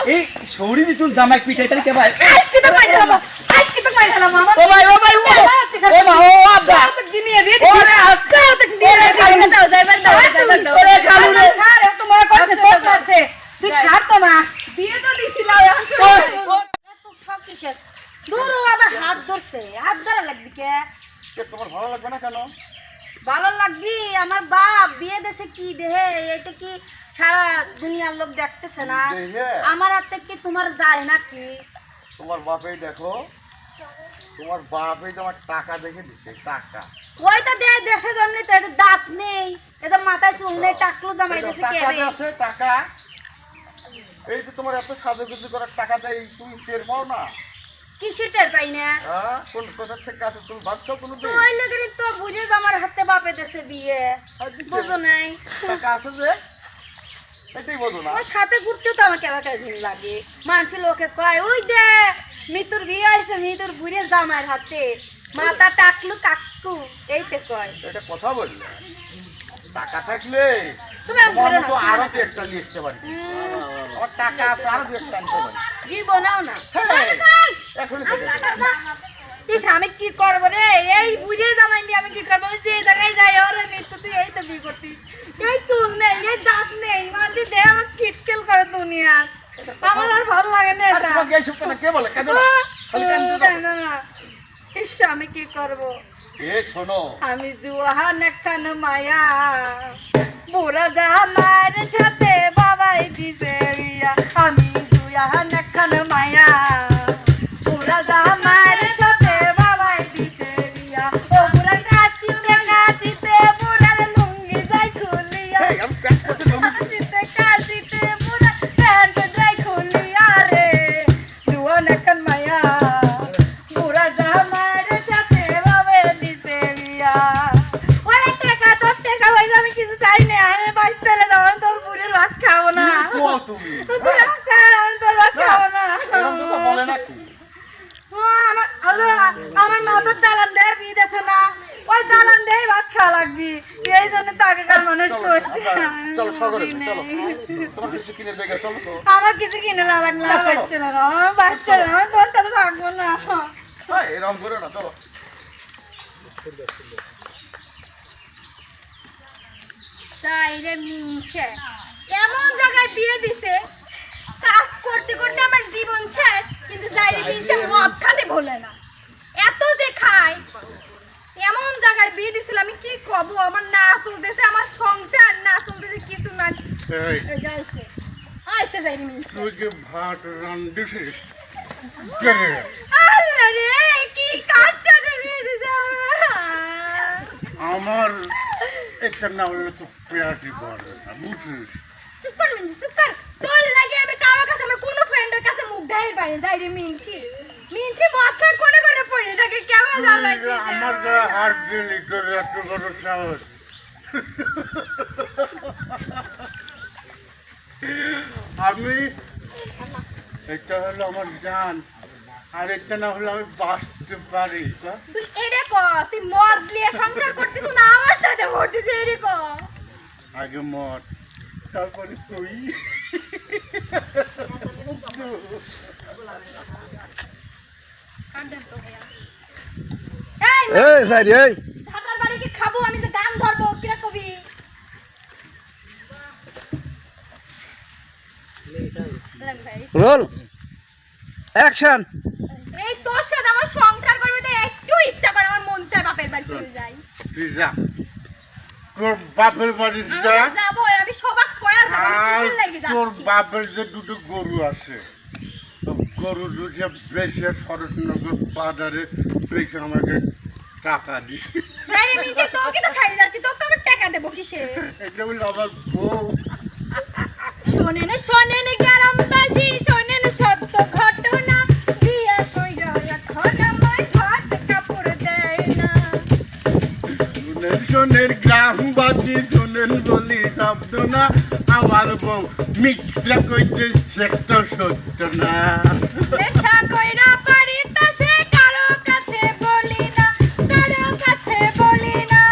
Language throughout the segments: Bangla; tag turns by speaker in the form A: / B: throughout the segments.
A: এই সৌরি দিতুন জামাই পিটাইতালি কে ভাই
B: আজকে তো মাইরা মামা আজকে তো মাইরা মামা
A: ও ভাই ও ভাই ও মা ও আব্বা
B: তো দিনে রে
A: ওরে আজকে
B: তো দিনে কালকে দাও যাইবার দাও
A: ওরে কালু রে
B: আরে তোমার কাছে তো আছে তুই ছাড় তো মা দিয়ে তো দিছিলাম এখন তো সব কিছু দূরও আবার হাত ধরছে হাত ধরা লাগবে কে
A: তোমার ভালো লাগবে না কেন
B: ভালো লাগবি আমার বাপ বিয়ে দেশে কি দেহে এটা কি সারা দুনিয়ার লোক দেখতেছে না আমার হাতে কি তোমার যায় না কি
A: তোমার বাপেই দেখো তোমার বাপেই তোমার টাকা দেখে দিছে টাকা
B: ওইটা দেয় দেশে জন্য তো এটা দাঁত নেই এটা মাথায় চুল নেই টাকলু জামাই দেশে কে
A: টাকা আছে টাকা এই যে তোমার এত সাজুগুজু করার টাকা দেয় তুমি টের পাও না
B: কিসে টের পাই না
A: হ্যাঁ কোন কোথা থেকে আছে তুমি ভাবছো কোনো দিন
B: ওই লগেরই তো বুঝে যে আমার হাতে বাপে দেশে বিয়ে বুঝো নাই
A: টাকা আছে যে এটাই বোঝো না
B: ওর সাথে ঘুরতে তো আমার কেমন দিন লাগে মানুষের লোকে কয় ওই দে মৃত্যুর বিয়ে হয়েছে মৃত্যুর বুড়ে জামার হাতে মাথা টাকলু কাকু এইতে কয়
A: এটা কথা বললে টাকা থাকলে
B: তুমি ধরে
A: তো
B: না
A: আরো একটা নিয়ে আসতে পারি আমার টাকা আছে আরো একটা আনতে পারি
B: জীবনেও না
A: এখনই
B: ইস আমি কি করবো রে এই বুঝে জামাই নিয়ে আমি কি করবো যে জায়গায় যাই ওরে মৃত্যু তুই এই তো বিয়ে করতি এই চুল নেই এই দাঁত নেই মানে দে আমার কিটকেল করে দুনিয়া আমার আর ভালো লাগে না এটা
A: তোমাকে এইসব কথা কে বলে কেন খালি কান্দো
B: না ইস আমি কি করবো
A: এ শোনো
B: আমি জুয়ান একখান মায়া বুড়া জামার সাথে বাবাই দিছে বিয়া আমি জুয়ান একখান মায়া বুড়া জামার সাথে বাবাই দিছে বিয়া ও বুড়া কাশিতে বুড়ার লুঙ্গি যাই খুলিয়া কাশিতে বুড়া প্যান্ট যাই খুলিয়া রে জুয়ান একখান মায়া বুড়া জামার সাথে বাবাই দিছে বিয়া ওরে টাকা তোর টাকা হইলে আমি কিছু চাই না আমি বাইক ফেলে দাও আমি তোর বুড়ির ভাত খাবো না
A: তুমি
B: আমি তোর ভাত খাবো না
A: এরকম তো বলে না কি
B: আমার মা তো দালান দেয় বিয়ে দেখে না ওই দালান দেয় ভাত খাওয়া লাগবি এই জন্য তো আগেকার মানুষ করছে
A: চলো সাগরে চলো তোমার কিছু কিনে দেবে চলো তো
B: আমার কিছু কিনে না লাগবে না বাচ্চা না আমার বাচ্চা না আমি তোর সাথে থাকবো না
A: এরকম করো না চলো
B: তাই রে মিনছে এমন জায়গায় বিয়ে দিছে কাজ করতে করতে আমার জীবন শেষ কিন্তু যাই মিনছে মদ খাতে ভোলে না এত যে খায় এমন জায়গায় বিয়ে দিছিল আমি কি কব আমার না চলতেছে আমার সংসার না চলতেছে কিছু না
C: এই
B: যাইছে আইছে যাই মিনছে
C: তুই কি ভাত রান্ধিছিস কে রে?
B: আল্লাহ রে কি কাজ সাথে বিয়ে দিছে
C: আমার একটা না হলে তো পেয়াটি করে না বুঝছিস
B: চুপ কর মিনছে চুপ কর তোর লাগে আমি কারো কাছে আমার কোনো ফ্রেন্ডের কাছে মুখ দেখাই পারি যাই রে মিনছি মিনছি মাথা করে করে পড়ে থাকে কেমন লাগাইছে
C: আমার গায়ে হাত দিলি তোর এত বড় সাহস আমি এটা হলো আমার জান আর এটা না হলে আমি বাঁচতে পারি
B: তুই এরে ক তুই মদ নিয়ে সংসার করতেছ না আমার সাথে করতেছ এরে ক
C: আগে মর তারপরে তুই
B: এই
A: সাইড এই
B: ঢাকার বাড়ি কি খাবো আমি তো গান ধরবো কিরা কবি
A: রোল অ্যাকশন
B: এই তোর সাথে আমার সংসার করবে তো একটু ইচ্ছা করে আমার মন চায় বাপের বাড়ি চলে যাই
C: তুই যা তোর বাপের বাড়ি যা
B: আমি যাবো আমি সবাক কয়া যাবো
C: আর
B: কিসের লাগি
C: তোর
B: যাচ্ছি
C: বাপের যে দুটো গরু আছে গরু দুটো বেশে শরৎনগর বাজারে বেশে আমাকে টাকা দি
B: যাই রে নিচে তোকে তো ছাড়ি যাচ্ছি তোকে আমি টাকা দেবো কিসে
C: এটা বলে আমার বউ
B: শোনেন গ্রামবাসী শোনেন সত্য ঘটনা বিয়ে কইরা এখন আমায় ভাত কাপড় দেয় না
C: শোনেন গ্রামবাসী শোনেন বলি শব্দ না আমার বউ মিথ্যা কইতে সেটা সত্য না
B: চেষ্টা কইরা পারি তা সে কারো কাছে বলি না কারো কাছে বলি না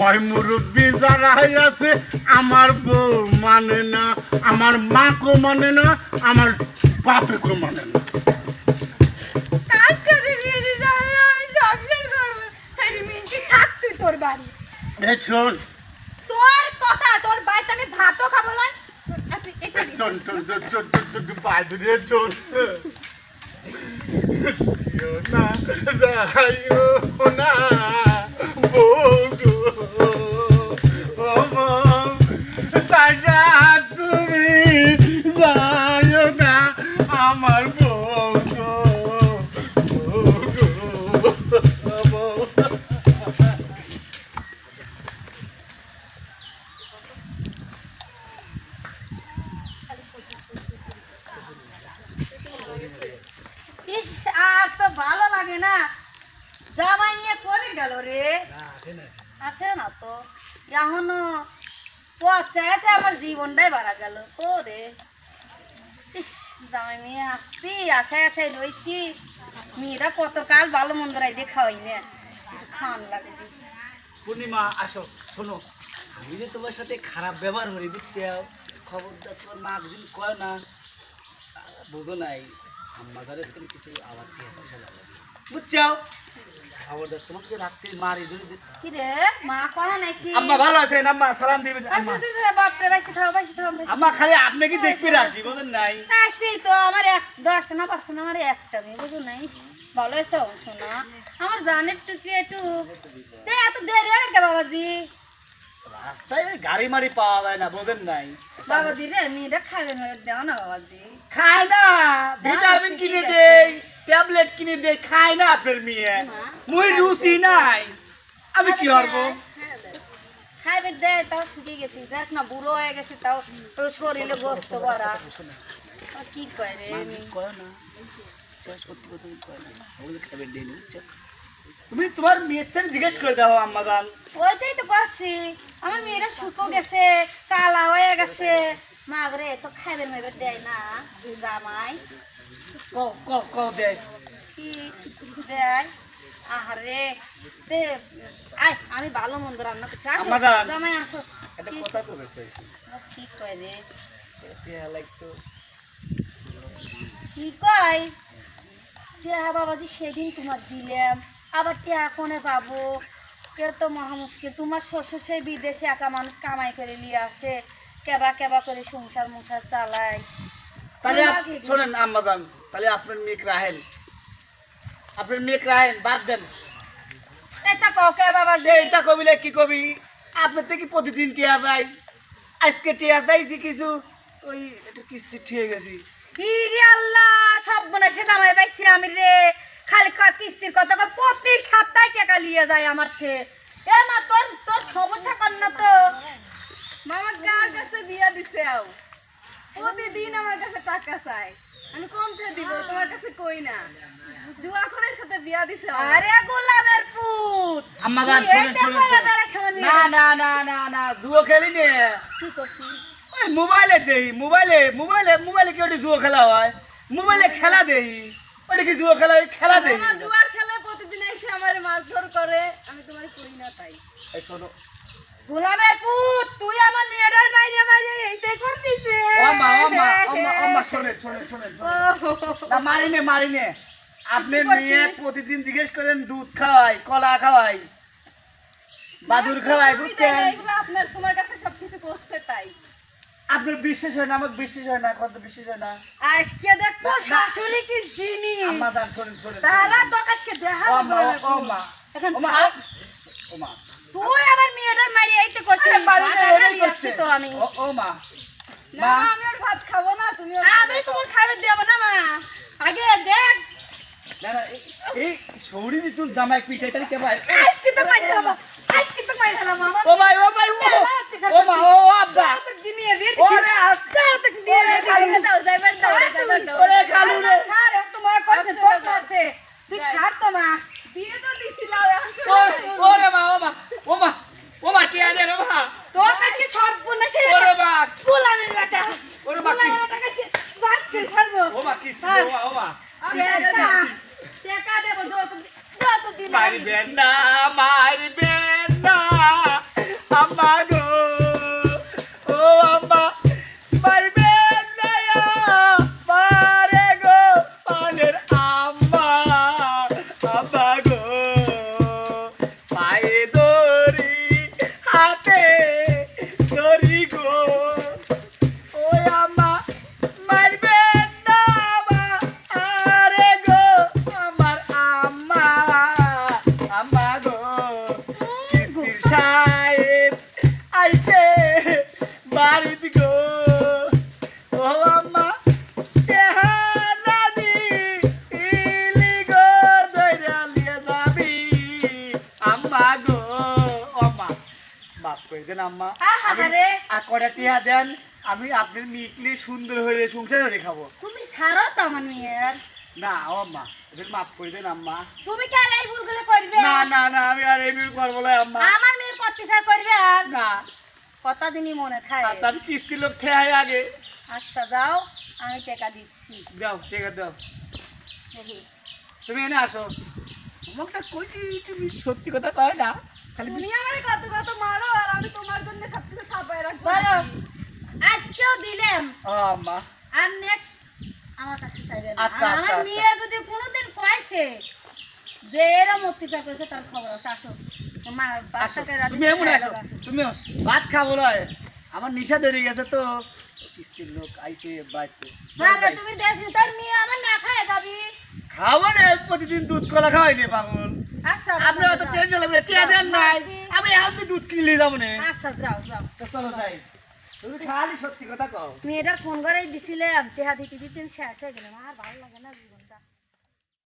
C: ময় মুরব্বী যারা আছে আমার বউ মানে না, আমার মাকেও মানে না, আমার বাপেকেও মানে না।
B: কাজ করে বিয়ে দিতে হবে, আমি সংসার করবো। তাহলে মিনতি থাক তুই তোর বাড়ি।
C: এই শোন,
B: তোর কথা, তোর বাড়িতে আমি ভাতও খাবো না। আপনি এটা দিন।
C: শোন, শোন, শোন, শোন, শোন, শোন, শোন, বাইরে শোন। যাইও না, যাইও না, বউ গো, ও মা, দাদা তুমি যাইও না, আমার বউ গো, বউ গো, বউ।
B: ইস, আর তো ভালো লাগে না। জামাই নিয়ে করে গেল রে। আসে না তো এখনো পচাইতে আমার জীবনটাই বাড়া গেল তো রে। ইস, জামাই মেয়ে আসছি, আশায় আশায় রয়েছি। মেয়েরা কত কাল ভালো মন্দ রাই দেখা হয় না, খান লাগে।
D: পূর্ণিমা আসো, শোনো, আমি যে তোমার সাথে খারাপ ব্যবহার করি বুঝছো, খবরদার তোমার মা একদিন কয় না, বুঝো নাই আমাদের কিছু আবার পয়সা লাগে বুঝছো, খবরদার তোমাকে রাত্রে মারি যদি।
B: কি রে মা কখন আইছি?
D: আম্মা ভালো আছেন? আম্মা সালাম দিবেন। আম্মা
B: বাপরে, বাইসে থাও, বাইসে থাও।
D: আম্মা খালি আপনি কি দেখবি আসি বুঝেন নাই?
B: আসবি তো, আমার 10টা না 5টা না, আমার একটা মেয়ে, বুঝো নাই? ভালো এসো শোনা, আমার জানের টুকি একটু এত দেরি হয়ে গেল বাবাজি।
D: রাস্তায় ওই গাড়ি মারি পাওয়া যায় না বুঝেন নাই?
B: বাবাজি রে, মেয়েটা খাবে না, দেও না বাবাজি।
D: খায় না, ভিটামিন কিনে দেই, ট্যাবলেট কিনে দেই, খায় না আপনার মেয়ে। মুই রুচি নাই, আমি কি করবো?
B: খাইবে দে, তাও শুকিয়ে গেছি, দেখ না বুড়ো হয়ে গেছে, তাও তোর শরীরে গোস্ত ভরা। আর কি কয় রে
D: কয় না, সত্যি কথা কয় না, ওগুলো খাবেন দেই বুঝছো। তুমি তোমার মেয়ের থেকে জিজ্ঞেস করে দাও আম্মা জান।
B: ওইটাই তো করছি, আমার মেয়েরা শুকো গেছে, কালা হয়ে গেছে। মাগরে তো খাইবে মেবে দেয় না জামাই।
D: কও কও কও দেয়
B: কি দেয়? আহারে দে, আয় আমি ভালো মন্দ রান্না করছি। আসো,
D: আম্মা জান।
B: জামাই আসো।
D: একটা
B: কি-
D: কথা তো চাইছি,
B: কি কয় রে?
D: এটা লাগতো
B: কি কয়? টিয়া বাবাজি সেদিন তোমার দিলাম, আবার টিয়া কোনে পাবো? কে তো মহা মুশকিল। তোমার শ্বশুর সেই বিদেশে একা মানুষ কামাই করে নিয়ে আসে, কেবা কেবা করে সংসার মুসার চালায়।
D: তাহলে শোনেন আম্মা জান, তাহলে আপনার মেয়ে রাহেন, আপনার মেয়ে রাহেন, বাদ দেন।
B: এটা কও কে বাবাজি?
D: এইটা কবিলে কি কবি, আপনার থেকে প্রতিদিন টিয়া যায়, আজকে টিয়া যাইছি কিছু, ওই একটু কিস্তি ঠিয়ে গেছি।
B: ইরে আল্লাহ, সব মনে সে জামাই পাইছি আমি রে। খালি কিস্তির কথা কয়, প্রতি সপ্তাহে টাকা নিয়ে যায় আমার থেকে। এ মা, তোর তোর সমস্যা কর না তো। মামা কার কাছে বিয়া দিছে? আও প্রতিদিন আমার কাছে টাকা চাই, আমি কম থেকে দিব, তোমার কাছে কই না। জুয়া করে সাথে বিয়া দিছে। আরে গোলামের পুত,
D: আম্মা জান শুনেন শুনেন, না না না না না, জুয়ো খেলি নে।
B: কি করছিস?
D: ওই মোবাইলে দেই, মোবাইলে মোবাইলে মোবাইলে কি ওটি জুয়ো খেলা হয়? মোবাইলে খেলা দেই, ওটা কি জুয়ো খেলা? ওই খেলা দেই।
B: জুয়ার খেলে প্রতিদিন এসে আমার মারধর করে, আমি তোমার করি না তাই।
D: এই শোনো,
B: গোলামের পুত, তুই আমার মেয়েটার বাইরে বাইরে এইটাই করতিছে।
D: ওমা ওমা ওমা ওমা শোনেন শোনেন শোনেন শোনেন। না মারিনে মারিনে, আপনি মেয়ে প্রতিদিন জিজ্ঞেস করেন দুধ খাওয়াই, কলা খাওয়াই, বাদুর খাওয়াই, বুঝছেন?
B: আপনার তোমার কাছে সবকিছু করছে তাই।
D: আপনার বিশ্বাস হয় না, আমার বিশ্বাস হয় না, কত বিশ্বাস হয় না।
B: আজকে দেখো শাশুড়ি কি জিনিস।
D: আম্মা জান শোনেন শোনেন,
B: তারা তো আজকে দেখা
D: ওমা ওমা
B: এখন
D: ওমা
B: থাক।
D: ওমা
B: তুই আমার মেয়েটার মারি এইতে করছিস। তো আমি
D: ওমা
B: না, আমি আর ভাত খাবো না। তুমি আমি তোমার খাবে দেব না মা। আগে দেখ,
D: না না, এই সৌরি তুই জামাই পিঠাই তাহলে কে ভাই?
B: আজকে তো মারি দেব, আজকে তো মারি দিলাম আমার।
D: ও ভাই ও ভাই ও মা ও আব্বা
B: দিনিয়ে বের
D: ওরে আস্তে
B: আজকে দিয়ে বের দাও, যাইবার দাও, যাইবার দাও।
D: ওরে কালু রে,
B: স্যার তোমার কাছে তোর কাছে তুই ছাড় তো মা। দিয়ে তো দিছিলাম
D: ওরে মা ও মা ও মা ও মা কে আরে রে মা,
B: তোর কাছে সব গুণ আছে রে।
D: ওরে মা
B: গোলামের বেটা,
D: ওরে মা কি
B: গোলামের কাছে বাদ কে ছাড়বো।
D: ও মা কি ও মা
B: টাকা দেবো, যত দিন
D: মারবেন না মারবেন না আম্মা তেহারাদি ইলি গো দইরা লিয়ে যাবি আম্মা গো আম্মা মাফ করে দেন আম্মা
B: আহারে।
D: আর কটা টিয়া দেন আমি আপনার মিটলে সুন্দর হয়ে সংসার হয়ে খাবো
B: তুমি ছাড়ো তো আমার মেয়ের।
D: না ও আম্মা এদের মাফ করে দেন আম্মা
B: তুমি কি আর এই ভুলগুলো করবে?
D: না না না আমি আর এই বিল করবো না আম্মা
B: আমার মেয়ের অত্যাচার করবে আর
D: না
B: কতদিনই মনে থাকে।
D: আর তার কিস্তি লোক ঠেয়াই আগে
B: আচ্ছা যাও, আমি টাকা দিচ্ছি।
D: দাও ঠিক আছে দাও তুমি এনে আসো আমাকে কইছি তুমি সত্যি কথা কয় না খালি
B: তুমি আমারে কত কত মারো আর আমি তোমার জন্য সবকিছু ছাপায় রাখবো। বলো, আজকেও দিলাম
D: ও আম্মা
B: আর নেক্সট আমার কাছে চাইবে না।
D: আচ্ছা,
B: আর
D: আচ্ছা,
B: আমার
D: আচ্ছা।
B: মেয়ে যদি কোনোদিন কইছে যে এরম অত্যাচার করেছে তার খবর আছে। আসো তোমার
D: আসো
B: বাচ্চাকে রাতে
D: তুমি এমন আসো তুমি ভাত খাবো নয় আমার নিশা ধরে গেছে তো কিস্তির লোক আইছে বাইতে
B: না না, তুমি দেশ তোর মেয়ে আমার না খায় যাবি।
D: খাবো না প্রতিদিন দুধ কলা খাওয়াই নে পাগল
B: আচ্ছা
D: আপনি অত টেনশন লাগবে টিয়া দেন নাই আমি এখন তো দুধ কিনে নিয়ে যাবো না
B: আচ্ছা যাও যাও।
D: তো চলো যাই তুমি খালি সত্যি কথা কও
B: মেয়েটার ফোন করেই দিছিলে টেহা দিতে দিতে শেষ হয়ে গেলাম। আর ভালো লাগে না জীবন।